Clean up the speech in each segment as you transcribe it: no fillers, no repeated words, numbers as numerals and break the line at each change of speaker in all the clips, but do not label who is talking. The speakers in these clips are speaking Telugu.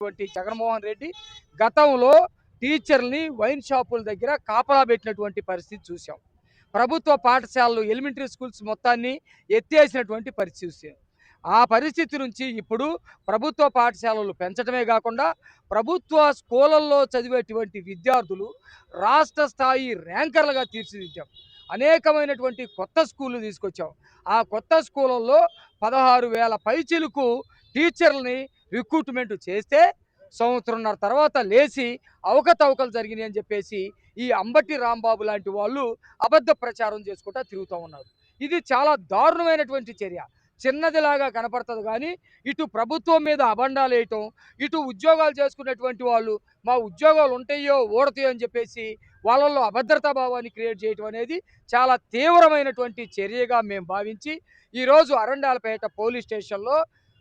జగన్మోహన్ రెడ్డి గతంలో టీచర్‌ని వైన్ షాపుల దగ్గర కాపలా పెట్టినటువంటి పరిస్థితి చూసాం. ప్రభుత్వ పాఠశాలలు ఎలిమెంటరీ స్కూల్స్ మొత్తాన్ని ఎత్తేసినటువంటి పరిస్థితి చూసాం. ఆ పరిస్థితి నుంచి ఇప్పుడు ప్రభుత్వ పాఠశాలలు పెంచడమే గాకుండా, ప్రభుత్వ స్కూలల్లో చదివేటువంటి విద్యార్థులు రాష్ట్ర స్థాయి ర్యాంకర్లుగా తీర్చిదిద్దాం. అనేకమైనటువంటి కొత్త స్కూళ్ళు తీసుకొచ్చాం. ఆ కొత్త స్కూలల్లో 16,000 పైచిలుకు టీచర్‌లని రిక్రూట్‌మెంట్ చేస్తే సంవత్సరంన్నర తర్వాత లేచి అవకతవకలు జరిగినాయి అని చెప్పేసి ఈ అంబటి రాంబాబు లాంటి వాళ్ళు అబద్ధ ప్రచారం చేసుకుంటా తిరుగుతూ ఉన్నారు. ఇది చాలా దారుణమైనటువంటి చర్య. చిన్నదిలాగా కనపడుతుంది కానీ ఇటు ప్రభుత్వం మీద అబండాలు వేయటం, ఇటు ఉద్యోగాలు చేసుకునేటువంటి వాళ్ళు మా ఉద్యోగాలు ఉంటాయో ఊడతాయో అని చెప్పేసి వాళ్ళల్లో అభద్రతా భావాన్ని క్రియేట్ చేయటం అనేది చాలా తీవ్రమైనటువంటి చర్యగా మేము భావించి ఈరోజు అరండాలపేట పోలీస్ స్టేషన్లో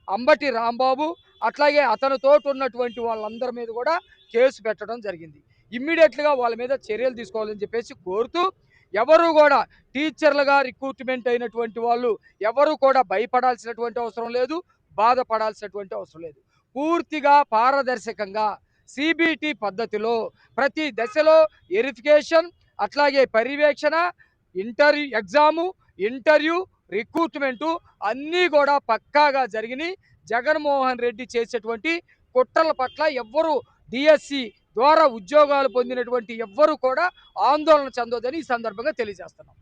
అంబటి రాంబాబు అట్లాగే అతనితోటి ఉన్నటువంటి వాళ్ళందరి మీద కూడా కేసు పెట్టడం జరిగింది. ఇమ్మీడియట్‌గా వాళ్ళ మీద చర్యలు తీసుకోవాలని చెప్పేసి కోరుతూ ఎవరు కూడా టీచర్లుగా రిక్రూట్‌మెంట్ అయినటువంటి వాళ్ళు ఎవరు కూడా భయపడాల్సినటువంటి అవసరం లేదు. బాధపడాల్సినటువంటి అవసరం లేదు. పూర్తిగా పారదర్శకంగా సీబీటీ పద్ధతిలో ప్రతి దశలో వెరిఫికేషన్ అట్లాగే పర్యవేక్షణ, ఎగ్జాము, ఇంటర్వ్యూ, రిక్రూట్‌మెంటు అన్నీ కూడా పక్కాగా జరిగినాయి. జగన్మోహన్ రెడ్డి చేసేటువంటి కుట్రల పట్ల ఎవ్వరు డిఎస్సి ద్వారా ఉద్యోగాలు పొందినటువంటి ఎవ్వరు కూడా ఆందోళన చెందొద్దని ఈ సందర్భంగా తెలియజేస్తున్నాం.